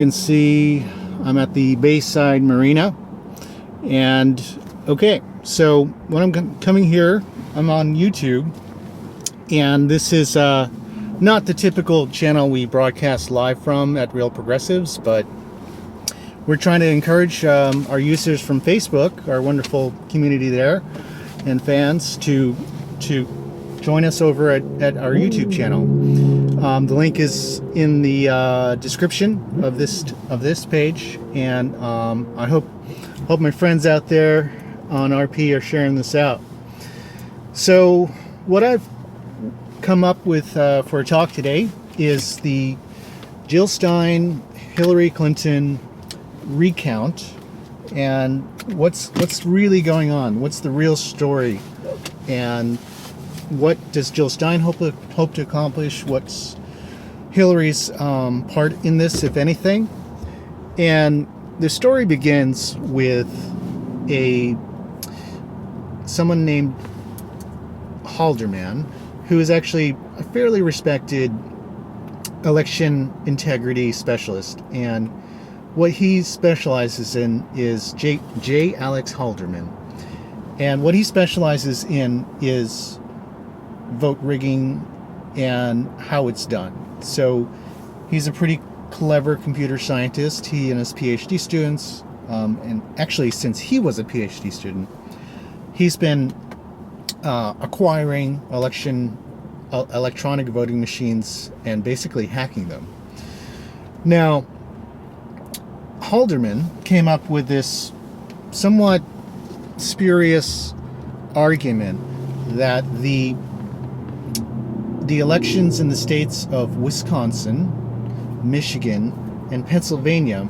You can see I'm at the Bayside Marina, and okay, so when I'm coming here, I'm on YouTube, and this is not the typical channel we broadcast live from at Real Progressives, but we're trying to encourage our users from Facebook, our wonderful community there, and fans to join us over at our YouTube channel. The link is in the description of this page, and I hope my friends out there on RP are sharing this out. So what I've come up with for a talk today is the Jill Stein, Hillary Clinton recount, and what's really going on. What's the real story, and what does Jill Stein hope to accomplish? What's Hillary's part in this, if anything? And the story begins with someone named Halderman, who is actually a fairly respected election integrity specialist, and what he specializes in is J. Alex Halderman, and what he specializes in is vote rigging and how it's done. So he's a pretty clever computer scientist. He and his PhD students, and actually since he was a PhD student, he's been acquiring electronic voting machines and basically hacking them. Now, Halderman came up with this somewhat spurious argument that the elections in the states of Wisconsin, Michigan, and Pennsylvania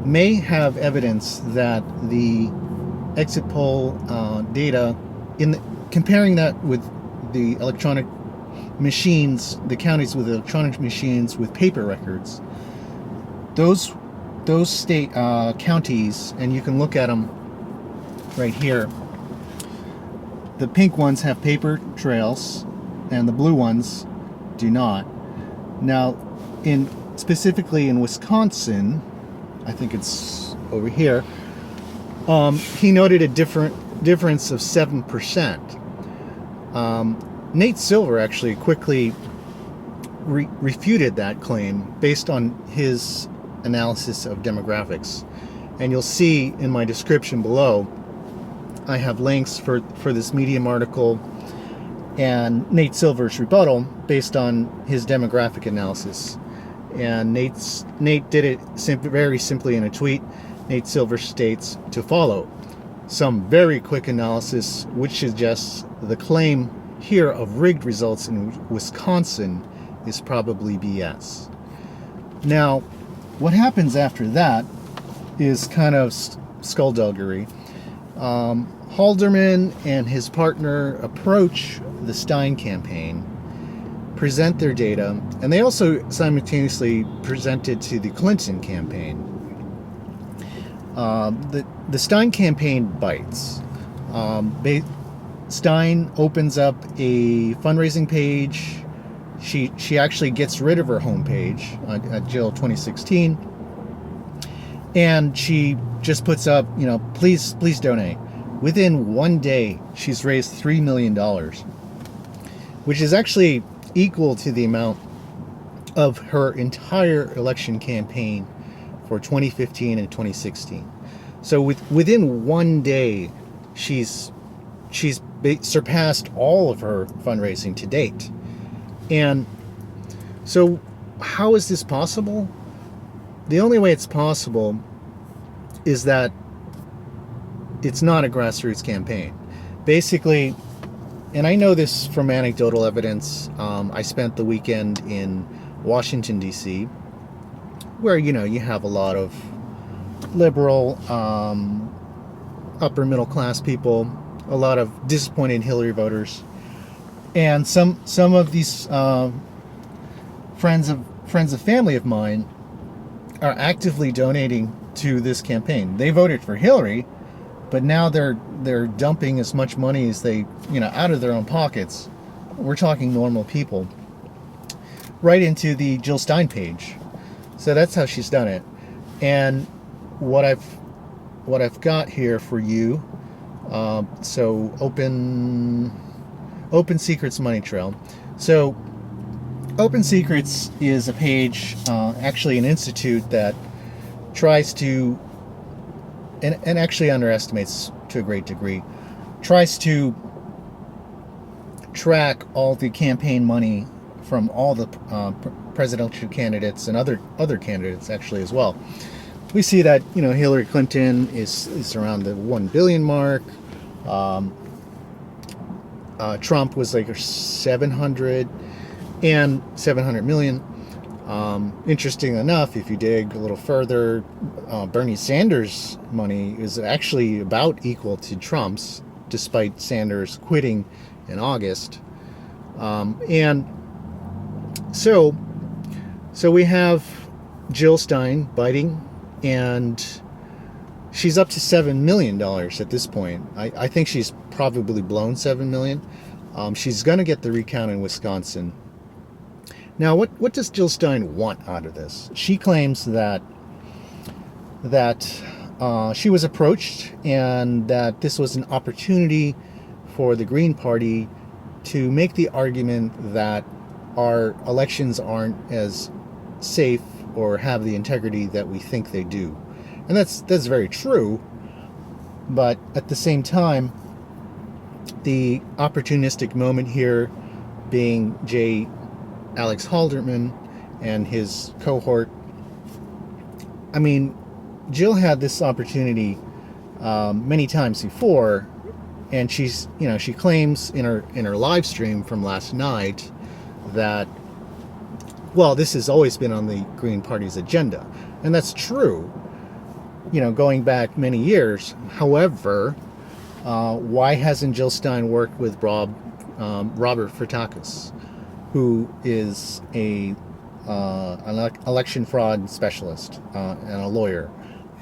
may have evidence that the exit poll data, comparing that with the electronic machines, the counties with electronic machines with paper records, those state counties, and you can look at them right here. The pink ones have paper trails, and the blue ones do not. Now, specifically in Wisconsin, I think it's over here, he noted a difference of 7%. Nate Silver actually quickly refuted that claim based on his analysis of demographics. And you'll see in my description below, I have links for this Medium article and Nate Silver's rebuttal based on his demographic analysis. And Nate did it very simply in a tweet. Nate Silver states, to follow some very quick analysis which suggests the claim here of rigged results in Wisconsin is probably BS. Now, what happens after that is kind of skullduggery. Halderman and his partner approach the Stein campaign, present their data, and they also simultaneously present it to the Clinton campaign. The Stein campaign bites. Stein opens up a fundraising page. She actually gets rid of her homepage at Jill 2016, and she just puts up, please donate. Within one day, she's raised $3 million, which is actually equal to the amount of her entire election campaign for 2015 and 2016. So within one day, she's surpassed all of her fundraising to date. And so how is this possible? The only way it's possible is that it's not a grassroots campaign. Basically, and I know this from anecdotal evidence, I spent the weekend in Washington, D.C., where, you have a lot of liberal, upper middle class people, a lot of disappointed Hillary voters, and some of these friends of family of mine are actively donating to this campaign. They voted for Hillary, but now they're dumping as much money as they, out of their own pockets. We're talking normal people, right into the Jill Stein page. So that's how she's done it. And what I've got here for you. So Open Secrets Money Trail. So Open Secrets is a page, actually an institute that tries to, and actually underestimates to a great degree, tries to track all the campaign money from all the presidential candidates and other candidates actually as well. We see that Hillary Clinton is around the 1 billion mark. Trump was like 700 million. Interesting enough, if you dig a little further, Bernie Sanders' money is actually about equal to Trump's, despite Sanders quitting in August. And so we have Jill Stein biting, and she's up to $7 million at this point. I think she's probably blown $7 million. She's going to get the recount in Wisconsin. Now, what does Jill Stein want out of this? She claims that she was approached and that this was an opportunity for the Green Party to make the argument that our elections aren't as safe or have the integrity that we think they do. And that's very true. But at the same time, the opportunistic moment here being Alex Halderman and his cohort. I mean, Jill had this opportunity many times before, and she claims in her live stream from last night that, well, this has always been on the Green Party's agenda, and that's true. Going back many years. However, why hasn't Jill Stein worked with Robert Fertakis, who is an election fraud specialist and a lawyer,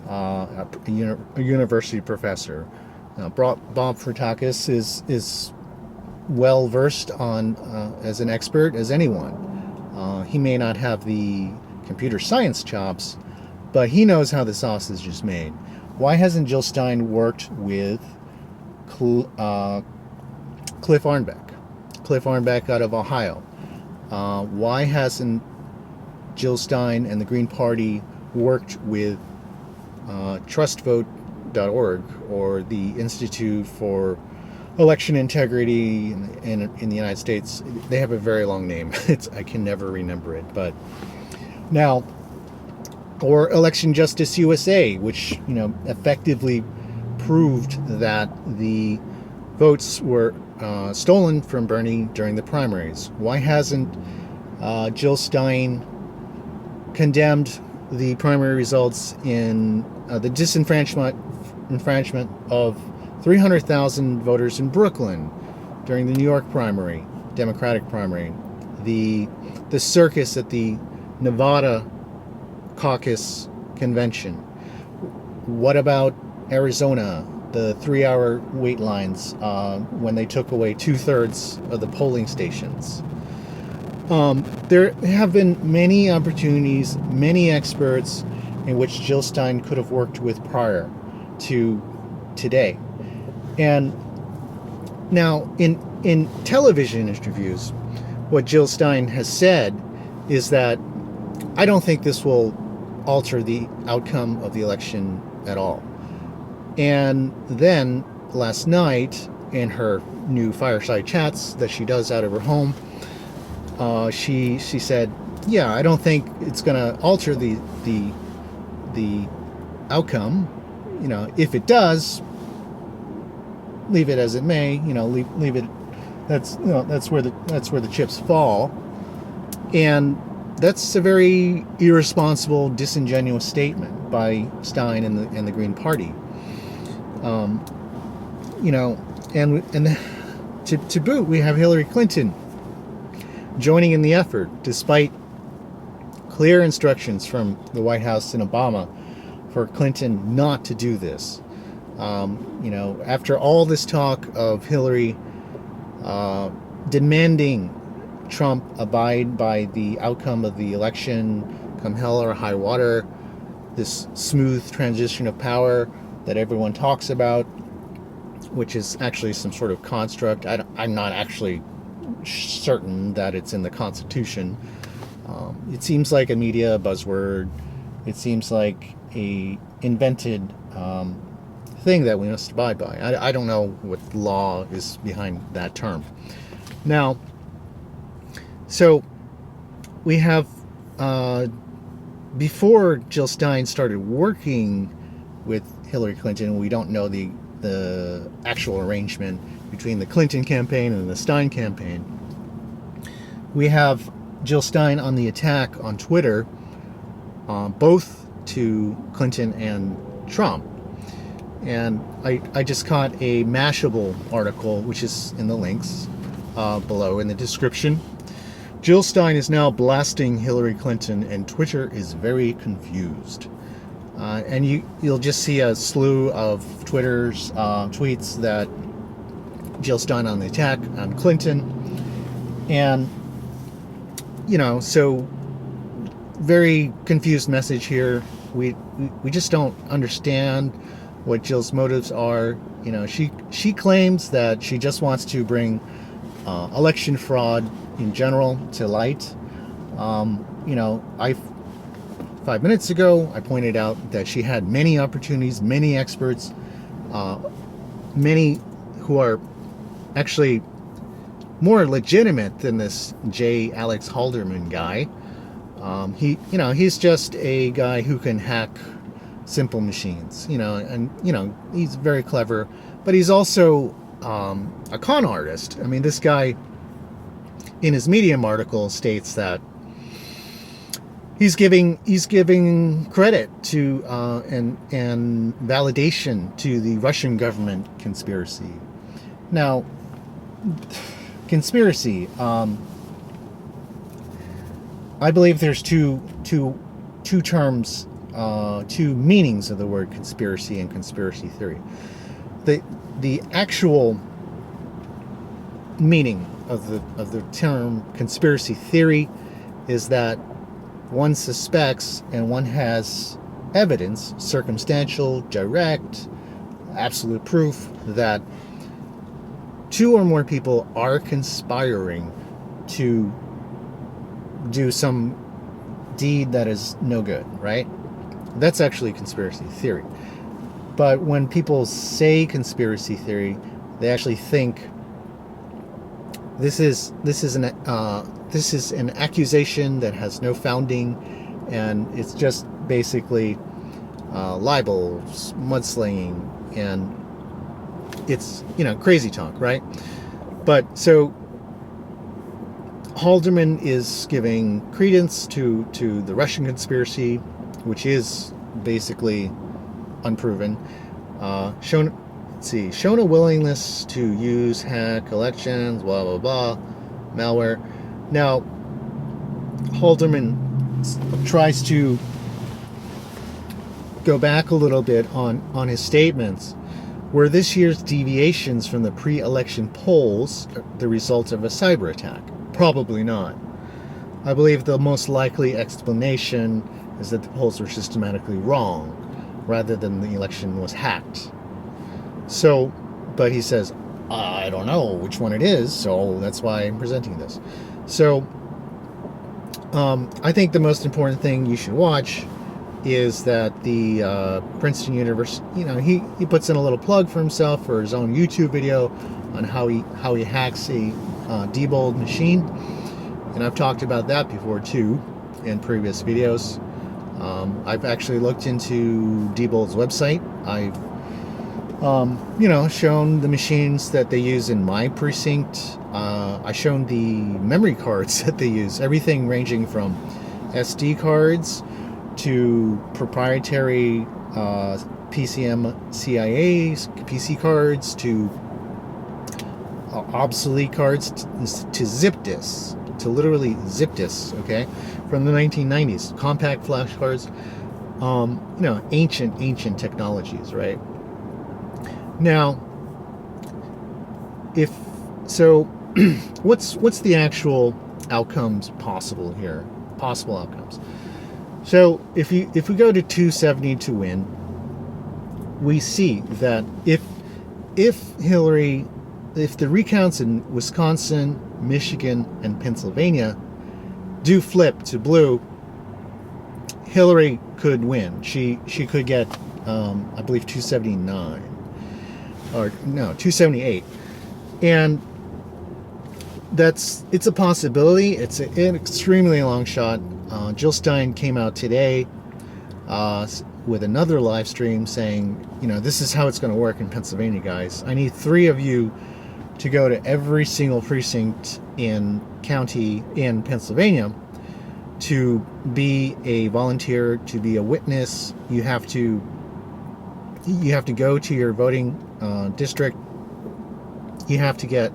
a university professor? Bob Fertakis is well versed on as an expert as anyone. He may not have the computer science chops, but he knows how the sausage is made. Why hasn't Jill Stein worked with Cliff Arnbeck? Cliff Arnbeck out of Ohio. Why hasn't Jill Stein and the Green Party worked with trustvote.org or the Institute for Election Integrity in the United States? They have a very long name. I can never remember it. But now, or Election Justice USA, which effectively proved that the votes were stolen from Bernie during the primaries. Why hasn't Jill Stein condemned the primary results in the disenfranchisement of 300,000 voters in Brooklyn during the New York primary, Democratic primary, the circus at the Nevada caucus convention? What about Arizona, the 3-hour wait lines when they took away 2/3 of the polling stations? There have been many opportunities, many experts in which Jill Stein could have worked with prior to today. And now in television interviews, what Jill Stein has said is that, I don't think this will alter the outcome of the election at all. And then last night, in her new fireside chats that she does out of her home, she said, yeah, I don't think it's going to alter the outcome. If it does, leave it as it may. Leave it. That's where the chips fall. And that's a very irresponsible, disingenuous statement by Stein and the Green Party. And to boot, we have Hillary Clinton joining in the effort, despite clear instructions from the White House and Obama for Clinton not to do this. After all this talk of Hillary demanding Trump abide by the outcome of the election, come hell or high water, this smooth transition of power that everyone talks about, which is actually some sort of construct. I'm not actually certain that it's in the Constitution. It seems like a media buzzword. It seems like a invented thing that we must abide by. I don't know what law is behind that term. Now, so we have, before Jill Stein started working with Hillary Clinton, we don't know the actual arrangement between the Clinton campaign and the Stein campaign. We have Jill Stein on the attack on Twitter, both to Clinton and Trump. And I just caught a Mashable article, which is in the links below in the description. Jill Stein is now blasting Hillary Clinton, and Twitter is very confused. And you'll just see a slew of Twitter's tweets that Jill Stein on the attack on Clinton. And, so very confused message here. We just don't understand what Jill's motives are. She claims that she just wants to bring election fraud in general to light. 5 minutes ago, I pointed out that she had many opportunities, many experts, many who are actually more legitimate than this J. Alex Halderman guy. He's just a guy who can hack simple machines, and he's very clever, but he's also a con artist. I mean, this guy in his Medium article states that he's giving credit to and validation to the Russian government conspiracy. Now, conspiracy. I believe there's two terms, two meanings of the word conspiracy and conspiracy theory. The actual meaning of the term conspiracy theory is that one suspects and one has evidence, circumstantial, direct, absolute proof that two or more people are conspiring to do some deed that is no good, right? That's actually conspiracy theory. But when people say conspiracy theory, they actually think this is an accusation that has no founding, and it's just basically libel, mudslinging, and it's crazy talk, right? But so Halderman is giving credence to the Russian conspiracy, which is basically unproven. Shown a willingness to use hack elections, blah blah blah, malware. Now, Halderman tries to go back a little bit on his statements. Were this year's deviations from the pre-election polls the result of a cyber attack? Probably not. I believe the most likely explanation is that the polls were systematically wrong, rather than the election was hacked. So, but he says, I don't know which one it is, so that's why I'm presenting this. So, I think the most important thing you should watch is that the Princeton University, he puts in a little plug for himself for his own YouTube video on how he hacks a Diebold machine, and I've talked about that before too in previous videos. I've actually looked into Diebold's website. I've shown the machines that they use in my precinct. I've shown the memory cards that they use, everything ranging from SD cards to proprietary PCM CIA's PC cards to obsolete cards to zip disks, to literally zip disks, okay, from the 1990s, compact flash cards, ancient technologies, right? Now, what's the actual outcomes possible here? Possible outcomes. So if we go to 270 to win, we see that if the recounts in Wisconsin, Michigan, and Pennsylvania do flip to blue, Hillary could win. She could get, I believe, 279, or no, 278, and it's a possibility. It's an extremely long shot. Jill Stein came out today with another live stream saying, this is how it's going to work in Pennsylvania, guys. I need 3 of you to go to every single precinct in county in Pennsylvania to be a volunteer, to be a witness. You have to go to your voting district. You have to get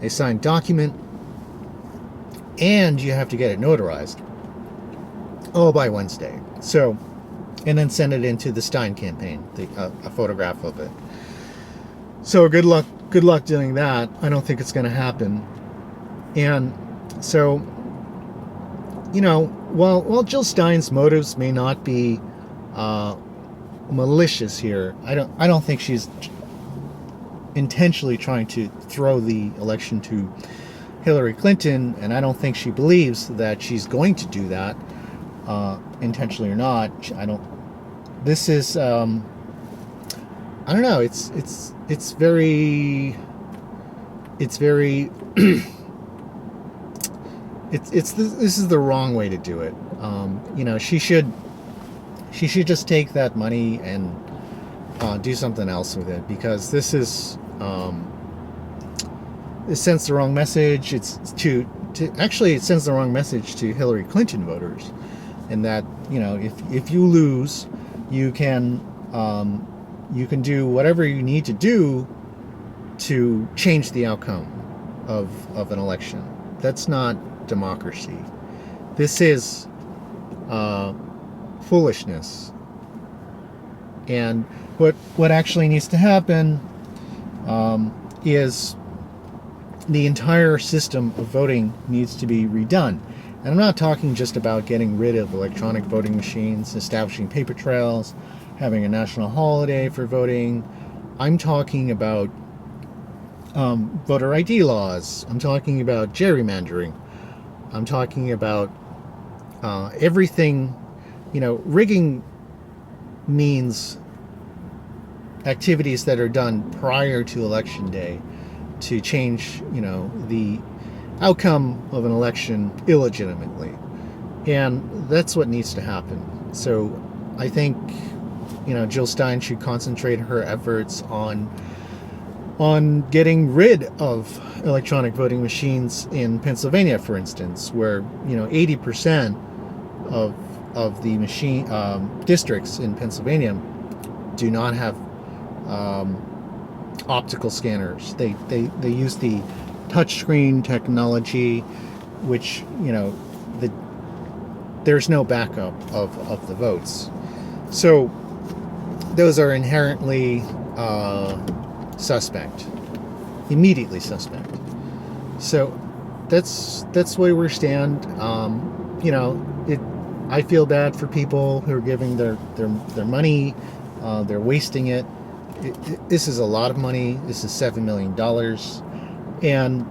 a signed document, and you have to get it notarized all by Wednesday. So, and then send it into the Stein campaign, a photograph of it. So good luck doing that. I don't think it's going to happen. And so, while Jill Stein's motives may not be malicious here, I don't think she's intentionally trying to throw the election to Hillary Clinton, and I don't think she believes that she's going to do that, intentionally or not. This is, I don't know. It's very this is the wrong way to do it. She should just take that money and do something else with it, because this is it sends the wrong message. It sends the wrong message to Hillary Clinton voters, and that if you lose, you can do whatever you need to do to change the outcome of an election. That's not democracy. This is foolishness. And what actually needs to happen is the entire system of voting needs to be redone. And I'm not talking just about getting rid of electronic voting machines, establishing paper trails, having a national holiday for voting. I'm talking about voter ID laws. I'm talking about gerrymandering. I'm talking about everything. Rigging means activities that are done prior to election day to change, the outcome of an election illegitimately. And that's what needs to happen. So I think, Jill Stein should concentrate her efforts on getting rid of electronic voting machines in Pennsylvania, for instance, where 80% of the machine districts in Pennsylvania do not have optical scanners. They use the touchscreen technology, which there's no backup of the votes. So those are inherently suspect, immediately suspect. So that's where we stand. I feel bad for people who are giving their money. They're wasting it. This is a lot of money. This is $7 million, and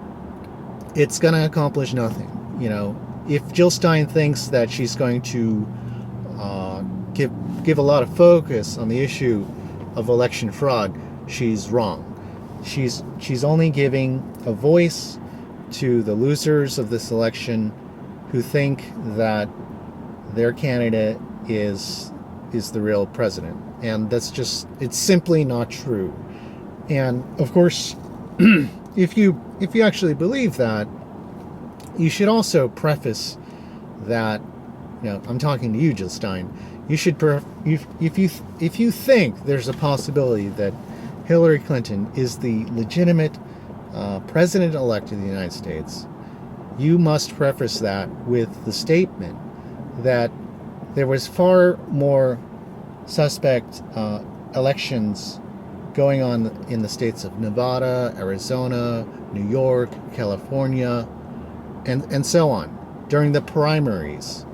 it's going to accomplish nothing. If Jill Stein thinks that she's going to give a lot of focus on the issue of election fraud, she's wrong. She's only giving a voice to the losers of this election who think that their candidate is the real president. And it's simply not true. And of course, if you actually believe that, you should also preface that, I'm talking to you, Jill Stein. You should, if you think there's a possibility that Hillary Clinton is the legitimate president-elect of the United States, you must preface that with the statement that there was far more suspect elections going on in the states of Nevada, Arizona, New York, California, and so on during the primaries.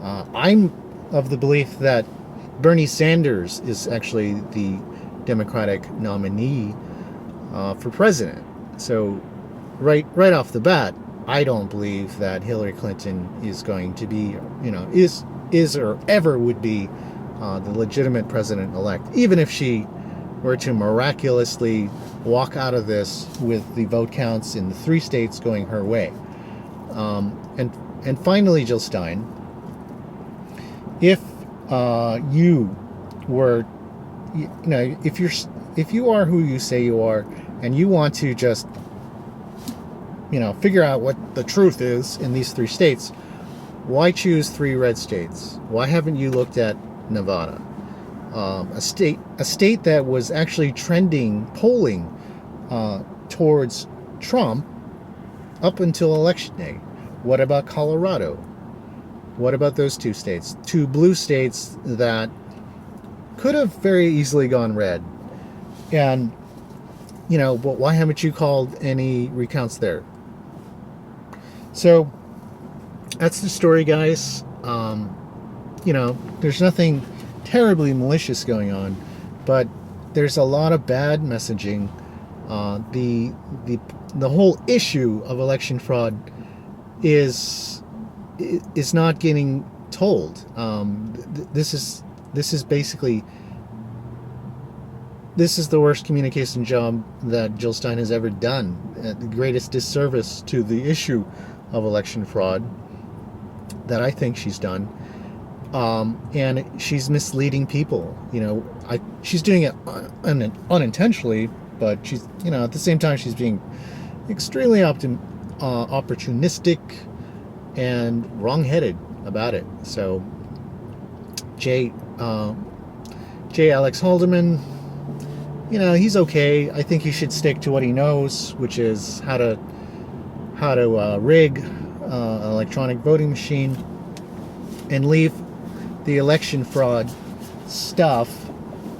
I'm of the belief that Bernie Sanders is actually the Democratic nominee for president. So right off the bat, I don't believe that Hillary Clinton is going to be, is or ever would be the legitimate president-elect, even if she were to miraculously walk out of this with the vote counts in the 3 states going her way. And finally, Jill Stein, if you were, if you are who you say you are, and you want to just, figure out what the truth is in these 3 states, why choose 3 red states? Why haven't you looked at Nevada? A state that was actually polling towards Trump up until election day. What about Colorado? What about those 2 states? 2 blue states that could have very easily gone red. And, but why haven't you called any recounts there? So that's the story, guys. There's nothing terribly malicious going on, but there's a lot of bad messaging. The whole issue of election fraud is not getting told. This is basically the worst communication job that Jill Stein has ever done. The greatest disservice to the issue of election fraud that I think she's done. And she's misleading people. She's doing it unintentionally, but she's, at the same time, she's being extremely opportunistic and wrong-headed about it. So, J. Alex Halderman, he's okay. I think he should stick to what he knows, which is how to rig an electronic voting machine, and leave the election fraud stuff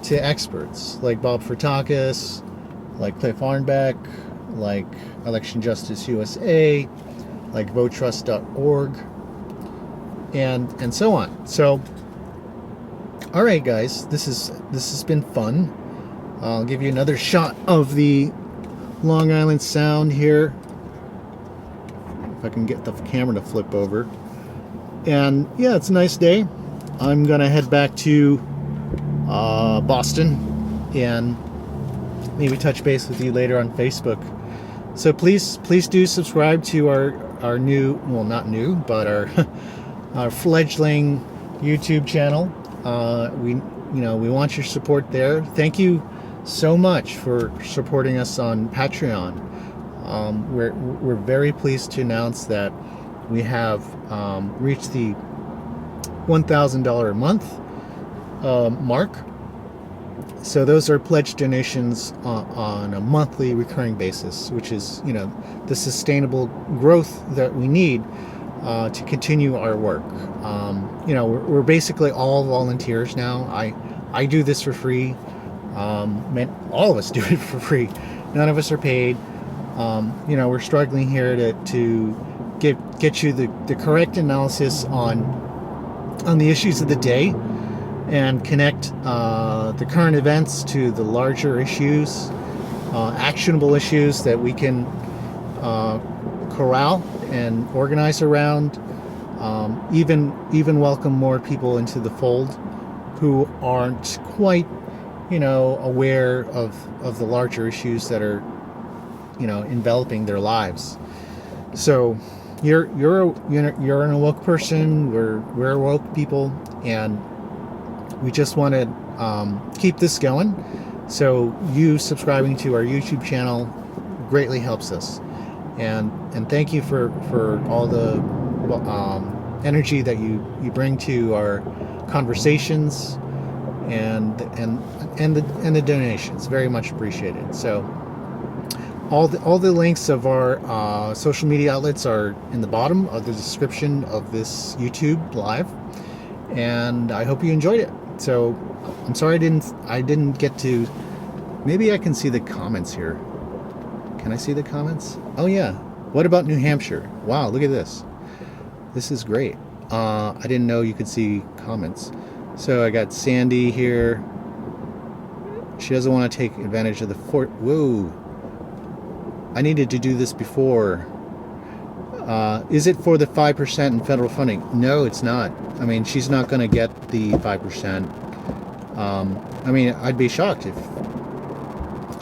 to experts like Bob Fertakis, like Cliff Arnbeck, like Election Justice USA, like votetrust.org, and so on. So, all right, guys, this has been fun. I'll give you another shot of the Long Island Sound here, if I can get the camera to flip over. And yeah, it's a nice day. I'm gonna head back to Boston and maybe touch base with you later on Facebook. So please do subscribe to our new, well, not new, but our fledgling YouTube channel. We want your support there. Thank you so much for supporting us on Patreon. We're very pleased to announce that we have reached the $1,000 a month mark. So those are pledged donations on a monthly recurring basis, which is, the sustainable growth that we need to continue our work. We're basically all volunteers now. I do this for free. All of us do it for free. None of us are paid. We're struggling here to get you the correct analysis on the issues of the day, and connect the current events to the larger issues, actionable issues that we can corral and organize around. Even welcome more people into the fold who aren't quite, aware of the larger issues that are, enveloping their lives. So you're an awoke person. We're awoke people, and we just want to keep this going. So you subscribing to our YouTube channel greatly helps us. And thank you for all the energy that you bring to our conversations and the donations. Very much appreciated. So all the links of our social media outlets are in the bottom of the description of this YouTube live, and I hope you enjoyed it. So I'm sorry I didn't get to. Maybe I can see the comments here. Can I see the comments? Oh yeah. What about New Hampshire? Wow, look at this. This is great. I didn't know you could see comments. So I got Sandy here. She doesn't want to take advantage of the fort. Whoa. I needed to do this before. Is it for the 5% in federal funding? No, it's not. I mean, she's not going to get the 5%. I mean, I'd be shocked if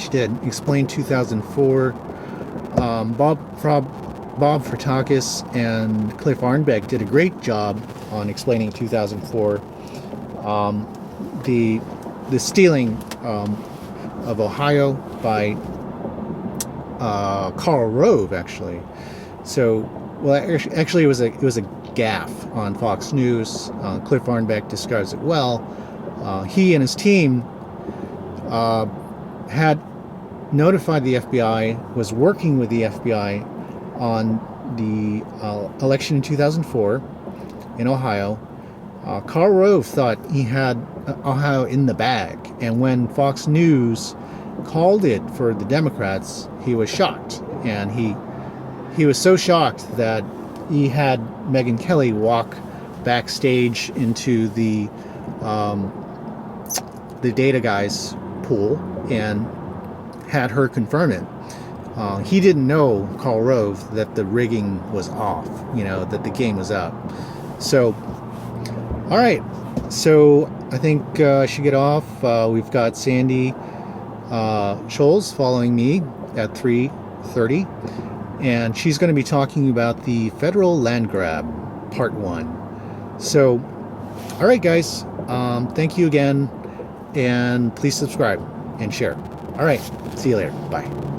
she did. Explain 2004. Bob Fertakis and Cliff Arnbeck did a great job on explaining 2004. The stealing of Ohio by Karl Rove, actually. So, well, actually, it was a gaffe on Fox News. Cliff Arnbeck describes it well. He and his team had notified the FBI, was working with the FBI on the election in 2004 in Ohio. Karl Rove thought he had Ohio in the bag, and when Fox News called it for the Democrats, he was shocked, and he was so shocked that he had Megyn Kelly walk backstage into the data guy's pool and had her confirm it. He didn't know, Karl Rove, that the rigging was off, that the game was up. So, all right. So I think I should get off. We've got Sandy Scholes following me at 3:30. And she's going to be talking about the federal land grab, part 1. So, all right, guys. Thank you again. And please subscribe and share. All right. See you later. Bye.